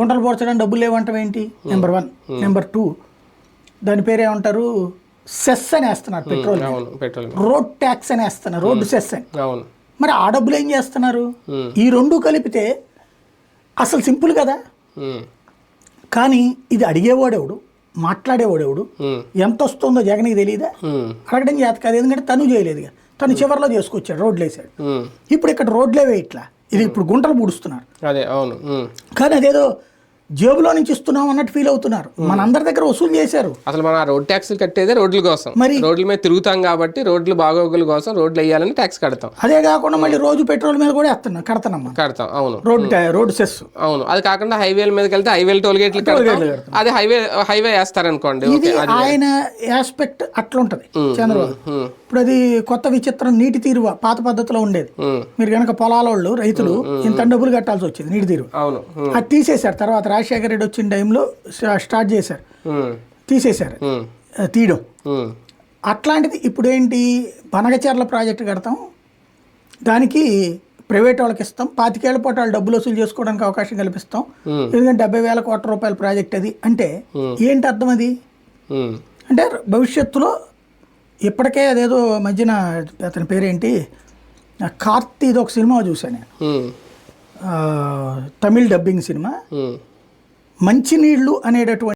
గుంటలు పోర్చడానికి డబ్బులు లేవంటాం ఏంటి? నెంబర్ 1. నెంబర్ 2, దాని పేరు ఏమంటారు, సెస్ అని వేస్తున్నారు పెట్రోల్. రోడ్ ట్యాక్స్ అని వేస్తున్నారు, రోడ్డు సెస్ అని. మరి ఆ డబ్బులు ఏం చేస్తున్నారు? ఈ రెండు కలిపితే అసలు సింపుల్ కదా. కానీ ఇది అడిగేవాడెవడు, మాట్లాడేవాడెవడు, ఎంత వస్తుందో జగన్కి తెలియదా? అడగడం చేత కాదు, ఎందుకంటే తను చేయలేదుగా. తను చివరిలో చేసుకొచ్చాడు, రోడ్లు వేసాడు. ఇప్పుడు ఇక్కడ రోడ్లే వేయట్లా, ఇది ఇప్పుడు గుంటలు పూడుస్తున్నారు. కానీ అదేదో జేబులో నుంచి ఇస్తున్నాం అన్నట్టు ఫీల్ అవుతున్నారు. మనందరి దగ్గర వసూలు చేశారు. అసలు మన రోడ్ ట్యాక్స్ కట్టేదే రోడ్ల కోసం, మరి రోడ్ల మీద తిరుగుతాం కాబట్టి రోడ్లు బాగోగుల కోసం రోడ్లు వేయాలని ట్యాక్స్ కడతాం. అదే కాకుండా మళ్ళీ రోజు పెట్రోల్ మీద కూడా కడతాం. అవును, రోడ్ సెస్. అవును, అది కాకుండా హైవేల మీదకి వెళ్తే హైవేలు టోల్ గేట్లు అది హైవే వేస్తారనుకోండి. ఇది ఆయన ఆస్పెక్ట్ అట్లుంటది చంద్రబాబు. ఇప్పుడు అది కొత్త విచిత్రం, నీటి తీరువ పాత పద్ధతిలో ఉండేది. మీరు కనుక పొలాలోళ్ళు రైతులు ఇంత డబ్బులు కట్టాల్సి వచ్చేది నీటి తీరువ. అది తీసేశారు. తర్వాత రాజశేఖర రెడ్డి వచ్చిన టైంలో స్టార్ట్ చేశారు, తీసేశారు తీయడం. అట్లాంటిది ఇప్పుడు ఏంటి, బనగచర్ల ప్రాజెక్టు కడతాం, దానికి ప్రైవేట్ వాళ్ళకి ఇస్తాం, 25 ఏళ్ల పాటు వాళ్ళు డబ్బులు వసూలు చేసుకోవడానికి అవకాశం కల్పిస్తాం, ఎందుకంటే 70,000 కోట్ల రూపాయల ప్రాజెక్ట్ అది. అంటే ఏంటి అర్థం అది? అంటే భవిష్యత్తులో ఇప్పటికే అదేదో మధ్యన అతని పేరేంటి, కార్తీది ఒక సినిమా చూశాను నేను, తమిళ్ డబ్బింగ్ సినిమా, మంచినీళ్ళు అనేటటువంటి